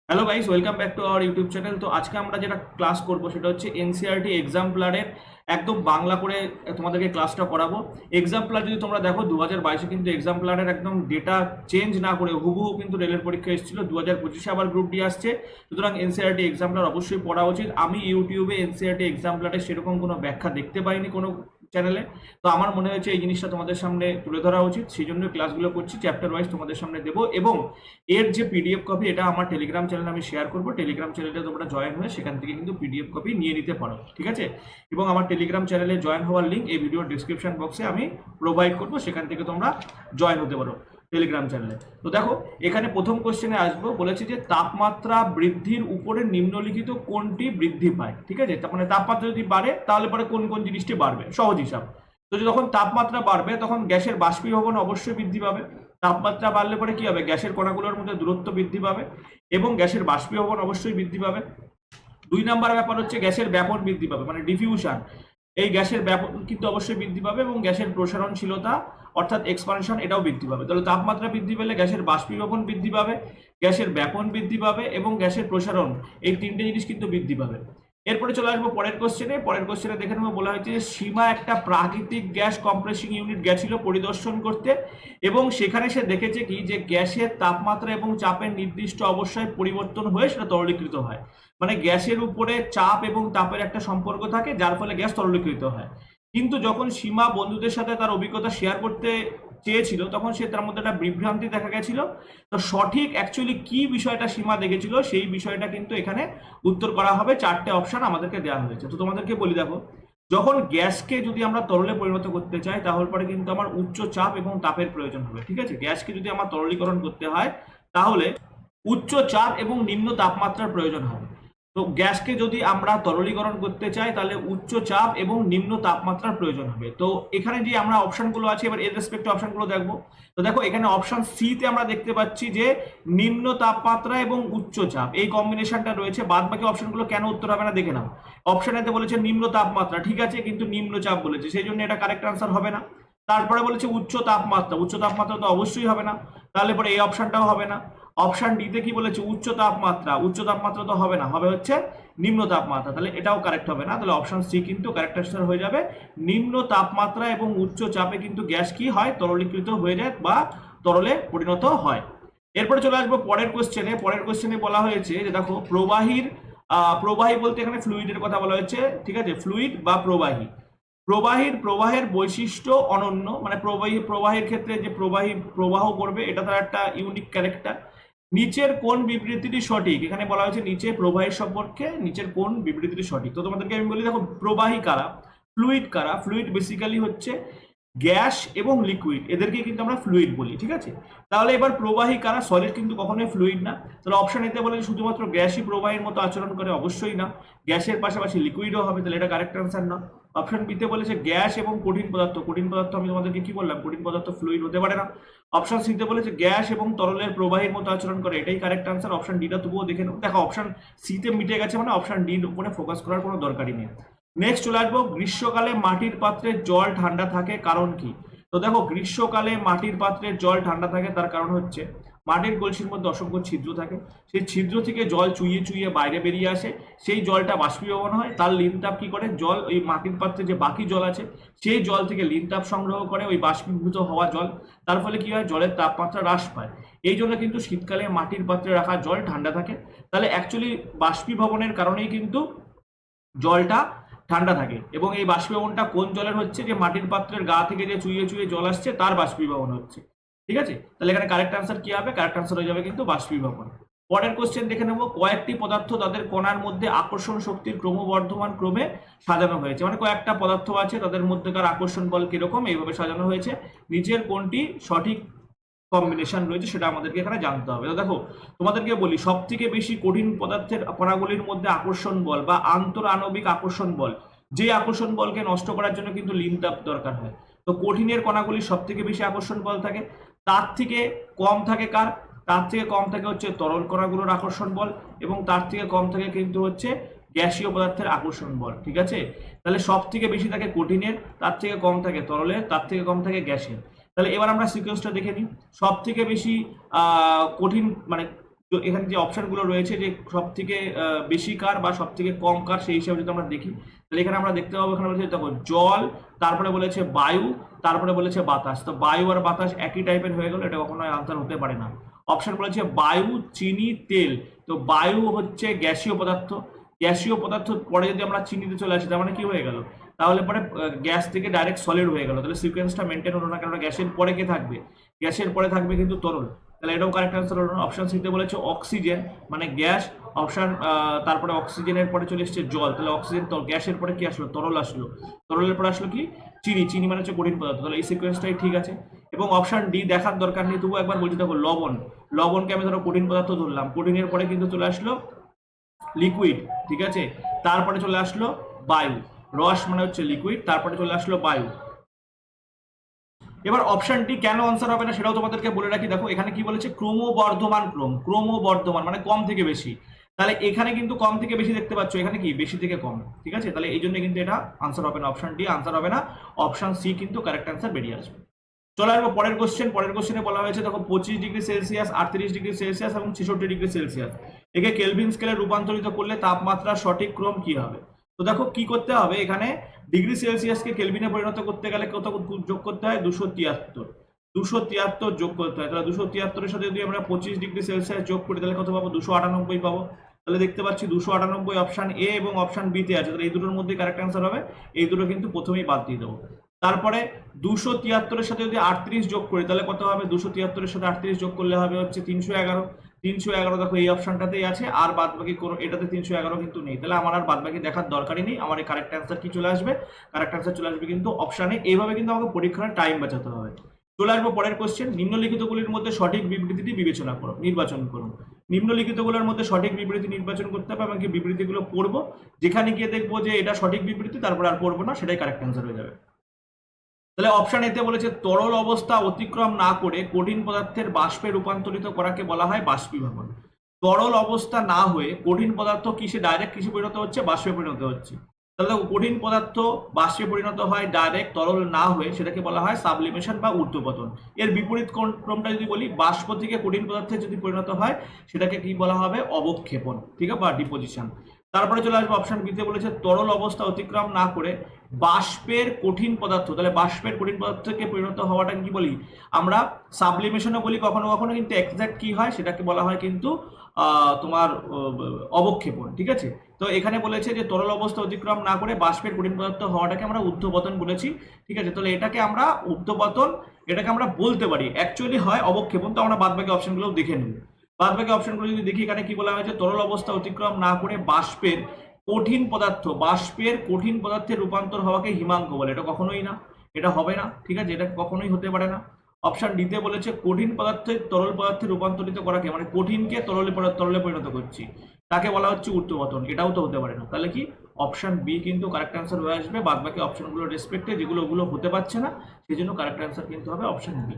Hello guys, welcome back to our YouTube channel. তো আজকে আমরা যেটা ক্লাস করব সেটা হচ্ছে এনসিইআরটি এক্সাম্পলারের একদম বাংলা করে তোমাদেরকে ক্লাসটা করাবো। এক্সাম্পলার যদি তোমরা দেখো 2022-এ কিন্তু এক্সাম্পলারের একদম ডেটা চেঞ্জ না করে হুবহু কিন্তু রেলের পরীক্ষা এসেছিল। 2025-এ আবার গ্রুপ ডি আসছে, সুতরাং এনসিইআরটি এক্সাম্পলার অবশ্যই পড়া উচিত। আমি ইউটিউবে এনসিইআরটি এক্সাম্পলারের সেরকম কোনো ব্যাখ্যা দেখতে পাইনি কোনো চ্যানেলে, তো আমার মনে হয়েছে এই জিনিসটা তোমাদের সামনে তুলে ধরা উচিত, সেই জন্য ক্লাসগুলো করছি। চ্যাপ্টার ওয়াইজ তোমাদের সামনে দেবো এবং এর যে পিডিএফ কপি এটা আমার টেলিগ্রাম চ্যানেলে আমি শেয়ার করবো। টেলিগ্রাম চ্যানেলে তোমরা জয়েন হয়ে সেখান থেকে কিন্তু পিডিএফ কপি নিয়ে নিতে পারো, ঠিক আছে? এবং আমার টেলিগ্রাম চ্যানেলে জয়েন হওয়ার লিঙ্ক এই ভিডিওর ডিসক্রিপশন বক্সে আমি প্রোভাইড করবো, সেখান থেকে তোমরা জয়েন হতে পারো টেলিগ্রাম চ্যানেলে। তো দেখো, এখানে প্রথম কোশ্চেনে আসবো, বলেছে যে তাপমাত্রা বৃদ্ধির উপরে নিম্নলিখিত কোনটি বৃদ্ধি পায়, ঠিক আছে? তার মানে তাপমাত্রা যদি বাড়ে তাহলে পরে কোন কোন জিনিসটি বাড়বে, সহজ হিসাব। তো যখন তাপমাত্রা বাড়বে তখন গ্যাসের বাষ্পীভবন অবশ্যই বৃদ্ধি পাবে। তাপমাত্রা বাড়লে পরে কি হবে, গ্যাসের কণাগুলোর মধ্যে দূরত্ব বৃদ্ধি পাবে এবং গ্যাসের বাষ্পীভবন অবশ্যই বৃদ্ধি পাবে। 2 নম্বর ব্যাপার হচ্ছে গ্যাসের ব্যাপন বৃদ্ধি পাবে, মানে ডিফিউশন। এই গ্যাসের ব্যাপন কিন্তু অবশ্যই বৃদ্ধি পাবে এবং গ্যাসের প্রসারণশীলতা অর্থাৎ এক্সপানশন এটাও বৃদ্ধি পাবে। তাহলে তাপমাত্রা বৃদ্ধি পেলে গ্যাসের বাষ্পীভবন বৃদ্ধি পাবে, গ্যাসের ব্যাপন বৃদ্ধি পাবে এবং গ্যাসের প্রসারণ, এই তিনটে জিনিস কিন্তু বৃদ্ধি পাবে। এরপরে চলে আসবো পরের কোশ্চেনে দেখে নেবো, বলা হয়েছে যে সীমা একটা প্রাকৃতিক গ্যাস কম্প্রেসিং ইউনিট গেছিল পরিদর্শন করতে এবং সেখানে সে দেখেছে কি যে গ্যাসের তাপমাত্রা এবং চাপের নির্দিষ্ট অবস্থায় পরিবর্তন হয়ে সেটা তরলীকৃত হয়। মানে গ্যাসের উপরে চাপ এবং তাপের একটা সম্পর্ক থাকে, যার ফলে গ্যাস তরলীকৃত হয়। কিন্তু যখন সীমা বন্ধুদের সাথে তার অভিজ্ঞতা শেয়ার করতে চেয়েছিল তখন সে তার মধ্যে একটা বিভ্রান্তি দেখা গেছিল। তো সঠিক অ্যাকচুয়ালি কি বিষয়টা সীমা দেখেছিল সেই বিষয়টা কিন্তু এখানে উত্তর করা হবে। 4টে অপশন আমাদেরকে দেওয়া হয়েছে। তো তোমাদেরকে বলি, দেখো, যখন গ্যাসকে যদি আমরা তরলে পরিণত করতে চাই তাহলে পরে কিন্তু আমার উচ্চ চাপ এবং তাপের প্রয়োজন হবে, ঠিক আছে? গ্যাসকে যদি আমার তরলীকরণ করতে হয় তাহলে উচ্চ চাপ এবং নিম্ন তাপমাত্রার প্রয়োজন হবে। তো গ্যাসকে যদি আমরা তরলীকরণ করতে চাই তাহলে উচ্চ চাপ এবং নিম্ন তাপমাত্রার প্রয়োজন হবে। তো এখানে যে আমরা অপশনগুলো আছে, এবার এর রেসপেক্টে অপশনগুলো দেখবো। তো দেখো, এখানে অপশন সি তে আমরা দেখতে পাচ্ছি যে নিম্ন তাপমাত্রা এবং উচ্চ চাপ এই কম্বিনেশনটা রয়েছে। বাদ বাকি অপশনগুলো কেন উত্তর হবে না দেখে নাও। অপশন এতে বলেছে নিম্ন তাপমাত্রা, ঠিক আছে, কিন্তু নিম্ন চাপ বলেছে, সেই জন্য এটা কারেক্ট আনসার হবে না। তারপরে বলেছে উচ্চ তাপমাত্রা, উচ্চ তাপমাত্রা তো অবশ্যই হবে না, তাহলে পরে এই অপশনটাও হবে না। অপশন ডি তে কি বলেছে, উচ্চ তাপমাত্রা, উচ্চ তাপমাত্রা তো হবে না, হবে হচ্ছে নিম্ন তাপমাত্রা, তাহলে এটাও কারেক্ট হবে না। তাহলে অপশন সি কিন্তু কারেক্ট আনসার হয়ে যাবে। নিম্ন তাপমাত্রা এবং উচ্চ চাপে কিন্তু গ্যাস কি হয়, তরলীকৃত হয়ে যায় বা তরলে পরিণত হয়। এরপরে চলে আসবো পরের কোশ্চেনে বলা হয়েছে যে দেখো, প্রবাহী বলতে এখানে ফ্লুইডের কথা বলা হয়েছে, ঠিক আছে? ফ্লুইড বা প্রবাহের বৈশিষ্ট্য অনন্য, মানে প্রবাহের ক্ষেত্রে যে প্রবাহ করবে এটা তার একটা ইউনিক ক্যারেক্টার। নিচের কোন বিবৃতিটি সঠিক, এখানে বলা হয়েছে নিচে প্রবাহের সম্পর্কে নিচের কোন বিবৃতিটি সঠিক। তো তোমাদেরকে আমি বলি, দেখো, প্রবাহী কারা, ফ্লুইড বেসিক্যালি হচ্ছে গ্যাস এবং লিকুইড, এদেরকে কিন্তু আমরা ফ্লুইড বলি, ঠিক আছে? তাহলে এবার প্রবাহী কারা, সলিড কিন্তু কখনোই ফ্লুইড না। তাহলে অপশন এতে বলে শুধুমাত্র গ্যাসই প্রবাহের মতো আচরণ করে, অবশ্যই না, গ্যাসের পাশাপাশি লিকুইডও হবে, তাহলে এটা কারেক্ট আনসার না। অপশন বিতে বলেছে গ্যাস এবং কঠিন পদার্থ আমি তোমাদেরকে কি বললাম, কঠিন পদার্থ ফ্লুইড হতে পারে না। অপশন সিতে বলেছে গ্যাস এবং তরলের প্রবাহের মতো আচরণ করে, এটাই কারেক্ট আনসার। অপশন ডিটা তবুও দেখে নাও। দেখো, অপশন সিতে মিটে গেছে, মানে অপশন ডির উপরে ফোকাস করার কোনো দরকারই নেই। নেক্সট চলে আসবো, গ্রীষ্মকালে মাটির পাত্রে জল ঠান্ডা থাকে কারণ কি? তো দেখো, গ্রীষ্মকালে মাটির পাত্রের জল ঠান্ডা থাকে তার কারণ হচ্ছে মাটির কলসির মধ্যে অসংখ্য ছিদ্র থাকে, সেই ছিদ্র থেকে জল চুইয়ে চুইয়ে বাইরে বেরিয়ে আসে, সেই জলটা বাষ্পীভবন হয়, তার লিনতাপ কি করে, জল ওই মাটির পাত্রে যে বাকি জল আছে সেই জল থেকে লিনতাপ সংগ্রহ করে ওই বাষ্পীভূত হওয়া জল, তার ফলে কি হয়, জলের তাপমাত্রা হ্রাস পায়। এই জন্য কিন্তু শীতকালে মাটির পাত্রে রাখা জল ঠান্ডা থাকে। তাহলে অ্যাকচুয়ালি বাষ্পীভবনের কারণেই কিন্তু জলটা ঠান্ডা থাকে এবং এই বাষ্পীভবনটা কোন জলের হচ্ছে, যে মাটির পাত্রের গা থেকে যে চুইয়ে চুইয়ে জল আসছে তার বাষ্পীভবন হচ্ছে, ঠিক আছে? তাহলে এখানে কারেক্ট আনসার কি হবে, কারেক্ট আনসার হয়ে যাবে কিন্তু বাষ্পীভবন। পরের কোশ্চেন দেখে নেব, কয়েকটি পদার্থ তাদের কণার মধ্যে আকর্ষণ শক্তির ক্রমবর্ধমান ক্রমে সাজানো হয়েছে, মানে কয়েকটা পদার্থ আছে তাদের মধ্যেকার আকর্ষণ বল কিরকম এইভাবে সাজানো হয়েছে, নিচের কোনটি সঠিক কম্বিনেশন রয়েছে সেটা আমাদেরকে এখানে জানতে হবে। তো দেখো, তোমাদেরকে বলি, সব থেকে বেশি কঠিন পদার্থের কণাগুলির মধ্যে আকর্ষণ বল বা আন্তঃআণবিক আকর্ষণ বল, যে আকর্ষণ বলকে নষ্ট করার জন্য কিন্তু লিনতাপ দরকার হয়। তো কঠিনের কণাগুলির সব থেকে বেশি আকর্ষণ বল থাকে, তার থেকে কম থাকে কার, তার থেকে কম থাকে হচ্ছে তরল কণাগুলোর আকর্ষণ বল এবং তার থেকে কম থাকে কিন্তু হচ্ছে গ্যাসীয় পদার্থের আকর্ষণ বল, ঠিক আছে? তাহলে সব থেকে বেশি থাকে কঠিনের, তার থেকে কম থাকে তরলের, তার থেকে কম থাকে গ্যাসের। তাহলে এবার আমরা সিকোয়েন্সটা দেখে নিই। সব থেকে বেশি কঠিন, মানে তো এখানে যে অপশনগুলো রয়েছে যে সব থেকে বেশি কার বা সব থেকে কম কার সেই হিসাবে যদি আমরা দেখি, তাহলে এখানে আমরা দেখতে পাবো এখানে বলেছে দেখো জল, তারপরে বলেছে বায়ু, তারপরে বলেছে বাতাস। তো বায়ু আর বাতাস একই টাইপের হয়ে গেল, এটা কখনোই আনসার হতে পারে না। অপশন বলেছে বায়ু, চিনি, তেল। তো বায়ু হচ্ছে গ্যাসীয় পদার্থ, গ্যাসীয় পদার্থ পরে যদি আমরা চিনিতে চলে আসি তার মানে কি হয়ে গেল, তাহলে পরে গ্যাস থেকে ডাইরেক্ট সলিড হয়ে গেল, তাহলে সিকোয়েন্সটা মেনটেন হলো না, কারণ গ্যাসের পরে কে থাকবে, গ্যাসের পরে থাকবে কিন্তু তরল, তাহলে এটাও কারেক্ট অ্যান্সার হলো না। অপশন সিতে বলেছে অক্সিজেন মানে গ্যাস, অপশন তারপরে অক্সিজেনের পরে চলে এসছে জল, তাহলে অক্সিজেন গ্যাসের পরে কি আসলো, তরল আসলো, তরলের পরে আসলো কি চিনি, চিনি মানে হচ্ছে কঠিন পদার্থ, তাহলে এই সিকোয়েন্সটাই ঠিক আছে। এবং অপশন ডি দেখার দরকার নেই, তবুও একবার বলছি দেখো লবণ, লবণকে আমি ধরো কঠিন পদার্থ ধরলাম, কঠিনের পরে কিন্তু চলে আসলো লিকুইড, ঠিক আছে, তারপরে চলে আসলো বায়ু, রস মানে হচ্ছে লিকুইড, তারপরে চলে আসলো বায়ু। এবার অপশনটি কেন আনসার হবে না সেটাও তোমাদেরকে বলে রাখি, দেখো এখানে কি বলেছে ক্রমবর্ধমান ক্রম, ক্রমবর্ধমান মানে কম থেকে বেশি, তাহলে এখানে কিন্তু কম থেকে বেশি দেখতে পাচ্ছ, এখানে কি বেশি থেকে কম, ঠিক আছে, তাহলে এই জন্য কিন্তু এটা আনসার হবে না, অপশন ডি আনসার হবে না, অপশন সি কিন্তু কারেক্ট আনসার বেরিয়ে আসবে। চলে আসবো পরের কোশ্চেন। পরের কোশ্চেনে বলা হয়েছে দেখো 25°C, 38°C এবং 66°C একে কেলভিন স্কেলে রূপান্তরিত করলে তাপমাত্রার সঠিক ক্রম কি হবে। তো দেখো কি করতে হবে, এখানে ডিগ্রি সেলসিয়াসকে কেলভিনে পরিণত করতে গেলে কত যোগ করতে হয়, 273, 273 যোগ করতে হয়, তাহলে 273-এর সাথে যদি আমরা 25°C যোগ করি তাহলে কত পাবো, 298 পাবো। তাহলে দেখতে পাচ্ছি 298 অপশন এ এবং অপশন বি তে আছে, তাহলে এই দুটোর মধ্যে কারেক্ট অ্যান্সার হবে, এই দুটো কিন্তু প্রথমেই বাদ দিয়ে দেবো। তারপরে 273-এর সাথে যদি 38 যোগ করি তাহলে কত হবে, 273-এর সাথে 38 যোগ করলে হবে হচ্ছে 311, 311 দেখো এই অপশনটাতেই আছে, আর বাদ বাকি কোনো এটাতে 311 কিন্তু নেই, তাহলে আমার আর বাদ বাকি দেখার দরকারই নেই, আমার এই কারেক্ট অ্যান্সার কি চলে আসবে, কারেক্ট অ্যান্সার চলে আসবে কিন্তু অপশনে। এইভাবে কিন্তু আমাকে পরীক্ষার টাইম বাঁচাতে হবে। চলে আসবো পরের কোশ্চেন, নিম্নলিখিতগুলির মধ্যে সঠিক বিবৃতিটি বিবেচনা করো, নির্বাচন করুন। নিম্নলিখিতগুলোর মধ্যে সঠিক বিবৃতি নির্বাচন করতে হবে, আমাকে বিবৃতিগুলো পড়বো, যেখানে গিয়ে দেখবো যে এটা সঠিক বিবৃতি তারপর আর পড়বো না, সেটাই কারেক্ট অ্যান্সার হয়ে যাবে। তাহলে অপশন এতে বলেছে তরল অবস্থা অতিক্রম না করে কঠিন পদার্থের বাষ্পে রূপান্তরিত করাকে বলা হয় বাষ্পীভবন। তরল অবস্থা না হয়ে কঠিন পদার্থ কিসে ডাইরেক্ট কিসে পরিণত হচ্ছে, বাষ্পে পরিণত হচ্ছে। তাহলে কঠিন পদার্থ বাষ্পে পরিণত হয় ডাইরেক্ট, তরল না হয়ে সেটাকে বলা হয় সাবলিমেশন বা ঊর্ধ্বপতন। এর বিপরীত ক্রমটা যদি বলি, বাষ্প থেকে কঠিন পদার্থে যদি পরিণত হয় সেটাকে কি বলা হবে, অবক্ষেপণ, ঠিক আছে, বা ডিপোজিশন। তারপরে চলে আসবে অপশন বিতে বলেছে তরল অবস্থা অতিক্রম না করে বাষ্পের কঠিন পদার্থ, তাহলে বাষ্পের কঠিন পদার্থকে পরিণত হওয়াটা কি বলি আমরা, সাবলিমেশনও বলি কখনো কখনো, কিন্তু এক্সাক্ট কি হয় সেটাকে বলা হয় কিন্তু তোমার অবক্ষেপণ, ঠিক আছে। তো এখানে বলেছে যে তরল অবস্থা অতিক্রম না করে বাষ্পের কঠিন পদার্থ হওয়াটাকে আমরা ঊর্ধ্বপতন বলেছি, ঠিক আছে, তাহলে এটাকে আমরা ঊর্ধ্বপতন, এটাকে আমরা বলতে পারি, অ্যাকচুয়ালি হয় অবক্ষেপণ। তো আমরা বাদবাকি অপশনগুলো দেখে নেব। বাদবাকি অপশনগুলো যদি দেখি, এখানে কি বলা হয়েছে, তরল অবস্থা অতিক্রম না করে বাষ্পের কঠিন পদার্থ, বাষ্পের কঠিন পদার্থের রূপান্তর হওয়াকে হিমাঙ্ক বলে, এটা কখনোই না, এটা হবে না, ঠিক আছে, এটা কখনোই হতে পারে না। অপশন ডিতে বলেছে কঠিন পদার্থের তরল পদার্থে রূপান্তরিত করাকে, মানে কঠিনকে তরলে পরিণত করছি, তাকে বলা হচ্ছে ঊর্ধ্বপতন, এটাও তো হতে পারে না, তাহলে কি অপশন বি কিন্তু কারেক্ট অ্যান্সার হয়ে আসবে। বাদ বাকি অপশনগুলো রেসপেক্টে যেগুলো ওগুলো হতে পারছে না, সেই জন্য কারেক্ট অ্যান্সার কিন্তু হবে অপশন বি।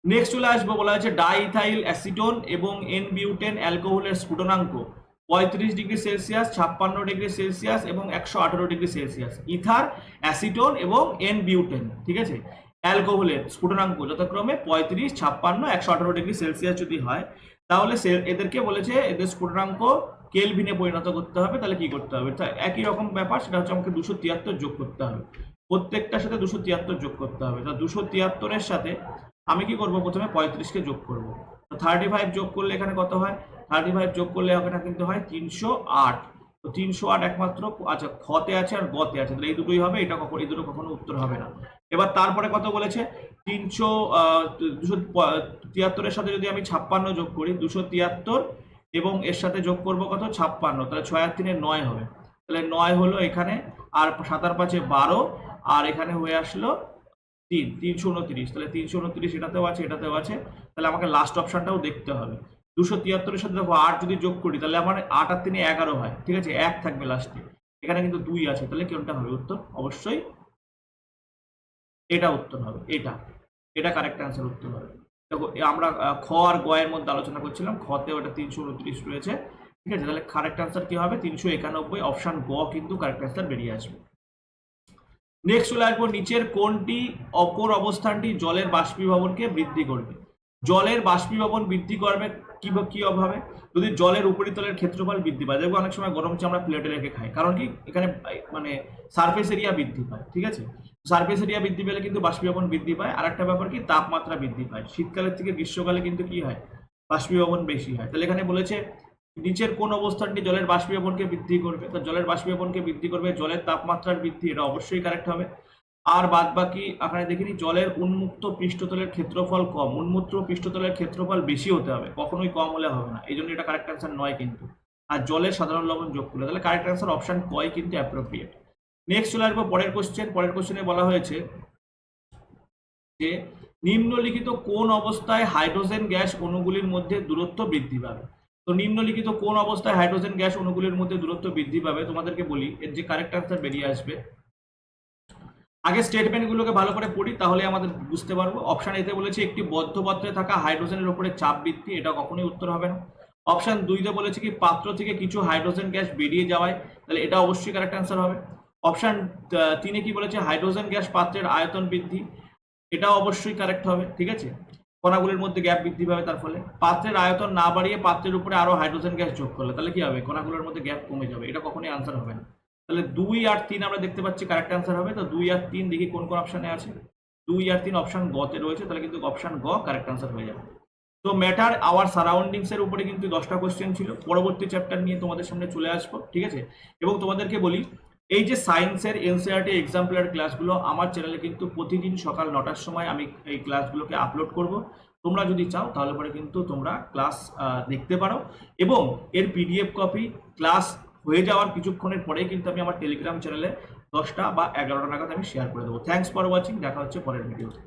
নেক্সট চলে আসবো, বলা হয়েছে ডাইথাইল অ্যাসিটোন এবং এন বিউটেন অ্যালকোহলের স্ফুটনাঙ্ক 35°C, 56°C এবং 118°C। ইথার, অ্যাসিটোন এবং এন বিউটেন, ঠিক আছে, অ্যালকোহলের স্ফুটনাঙ্ক যথাক্রমে 35, 56, 118°C যদি হয়, তাহলে এদেরকে বলেছে এদের স্ফুটনাঙ্ক কেলভিনে পরিণত করতে হবে। তাহলে কি করতে হবে, একই রকম ব্যাপার, সেটা হচ্ছে আমাকে 273 যোগ করতে হবে, প্রত্যেকটার সাথে 273 যোগ করতে হবে। তা 273-এর সাথে আমি কি করব, প্রথমে 35-কে যোগ করব, তো 35 যোগ করলে এখানে কত হয়, 35 যোগ করলে এখানে কিন্তু হয় 308। তো 308 একমাত্র আচ্ছা খতে আছে আর গতে আছে, তাহলে এই দুটোই হবে, এটা কখনো এই দুটো কখনো উত্তর হবে না। এবার তারপরে কত বলেছে, 273-এর সাথে যদি আমি 56 যোগ করি, 273 এবং এর সাথে যোগ করব কত, 56, তাহলে 6 আর 3 9 হবে, তাহলে 9 হলো এখানে, আর 7 আর 5 12, আর এখানে হয়ে আসলো 329, তাহলে 329 এটাতেও আছে এটাতেও আছে, তাহলে আমাকে লাস্ট অপশনটাও দেখতে হবে। 273-এর সাথে দেখো 8 যদি যোগ করি তাহলে আমার 8 আর 3 11 হয়, ঠিক আছে, 1 থাকবে লাস্টে, এখানে কিন্তু 2 আছে, তাহলে কোনটা হবে উত্তর, অবশ্যই এটা উত্তর হবে, এটা এটা কারেক্ট অ্যান্সার উত্তর হবে। দেখো আমরা খ আর গ এর মধ্যে আলোচনা করছিলাম, খতে ওটা 329 রয়েছে, ঠিক আছে, তাহলে কারেক্ট অ্যান্সার কি হবে, 391, অপশন গ কিন্তু কারেক্ট অ্যান্সার বেরিয়ে আসবে। নেক্সট চলে আসবো, নিচের কোনটি অপর অবস্থানটি জলের বাষ্পীভবনকে বৃদ্ধি করবে। জলের বাষ্পীভবন বৃদ্ধি করবে কি অভাবে? যদি জলের উপরিতলের ক্ষেত্রফল বৃদ্ধি পায়, দেখবো অনেক সময় গরম চা আমরা প্লেটে রেখে খাই, কারণ কি এখানে মানে সারফেস এরিয়া বৃদ্ধি পায়, ঠিক আছে? সারফেস এরিয়া বৃদ্ধি পেলে কিন্তু বাষ্পীভবন বৃদ্ধি পায়। আর একটা ব্যাপার কি, তাপমাত্রা বৃদ্ধি পায়। শীতকালের থেকে গ্রীষ্মকালে কিন্তু কি হয়, বাষ্পীভবন বেশি হয়। তাহলে এখানে বলেছে নিচের কোন অবস্থানটি জলের বাষ্পীভবনকে বৃদ্ধি করবে? তো জলের বাষ্পীভবনকে বৃদ্ধি করবে জলের তাপমাত্রার বৃদ্ধি, এটা অবশ্যই কারেক্ট হবে। আর বাদ বাকি আপনারা দেখিনি, জলের উন্মুক্ত পৃষ্ঠতলের ক্ষেত্রফল কম, উন্মুক্ত পৃষ্ঠতলের ক্ষেত্রফল বেশি হতে হবে, কখনোই কম হলে হবে না, এই জন্য এটা কারেক্ট অ্যান্সার নয় কিন্তু। আর জলের সাধারণ লবণ যোগ করলে, তাহলে কারেক্ট অ্যান্সার অপশন কয় কিন্তু অ্যাপ্রোপ্রিয়েট। নেক্সট চলে আসবো পরের কোশ্চেন। পরের কোশ্চেনে বলা হয়েছে যে নিম্নলিখিত কোন অবস্থায় হাইড্রোজেন গ্যাস অণুগুলির মধ্যে দূরত্ব বৃদ্ধি পাবে? তো নিম্নলিখিত কোন অবস্থায় হাইড্রোজেন গ্যাস অণুগুলির মধ্যে দূরত্ব বৃদ্ধি পাবে, তোমাদেরকে বলি এর যে কারেক্ট অ্যান্সার বেরিয়ে আসবে। আগে স্টেটমেন্টগুলোকে ভালো করে পড়ি, তাহলে আমাদের বুঝতে পারবো। অপশন এতে বলেছে একটি বদ্ধ পাত্রে থাকা হাইড্রোজেনের উপরে চাপ বৃদ্ধি, এটা কখনোই উত্তর হবে না। অপশন 2 বলেছে কি পাত্র থেকে কিছু হাইড্রোজেন গ্যাস বেরিয়ে যাওয়ায়, তাহলে এটা অবশ্যই কারেক্ট অ্যান্সার হবে। অপশন 3 কি বলেছে হাইড্রোজেন গ্যাস পাত্রের আয়তন বৃদ্ধি, এটাও অবশ্যই কারেক্ট হবে, ঠিক আছে? কণাগুলির মধ্যে গ্যাপ বৃদ্ধি পাবে, তার ফলে পাত্রের আয়তন না বাড়িয়ে পাত্রের উপরে আরো হাইড্রোজেন গ্যাস যোগ করলে তাহলে কি হবে, কণাগুলোর মধ্যে গ্যাপ কমে যাবে, এটা কখনোই আনসার হবে না। তাহলে 2 আর 3 আমরা দেখতে পাচ্ছি কারেক্ট অ্যান্সার হবে। তো 2 আর 3 দেখি কোন কোন অপশনে আছে। 2 আর 3 অপশন গ তে রয়েছে, তাহলে কিন্তু অপশন গ কারেক্ট অ্যান্সার হয়ে যাবে। তো ম্যাটার আওয়ার সারাউন্ডিংস এর উপরে কিন্তু 10টা কোশ্চেন ছিল। পরবর্তী চ্যাপ্টার নিয়ে তোমাদের সামনে চলে আসবো, ঠিক আছে? এবং তোমাদেরকে বলি, এই যে সায়েন্সের এনসিইআরটি এক্সাম্পলার ক্লাসগুলো আমার চ্যানেলে কিন্তু প্রতিদিন সকাল 9টার সময় আমি এই ক্লাসগুলোকে আপলোড করব। তোমরা যদি চাও তাহলে পরে কিন্তু তোমরা ক্লাস দেখতে পারো, এবং এর পিডিএফ কপি ক্লাস হয়ে যাওয়ার কিছুক্ষণের পরেই কিন্তু আমি আমার টেলিগ্রাম চ্যানেলে 10টা বা 11টা নাগাদ আমি শেয়ার করে দেবো। থ্যাঙ্কস ফর ওয়াচিং, দেখা হচ্ছে পরের ভিডিওতে।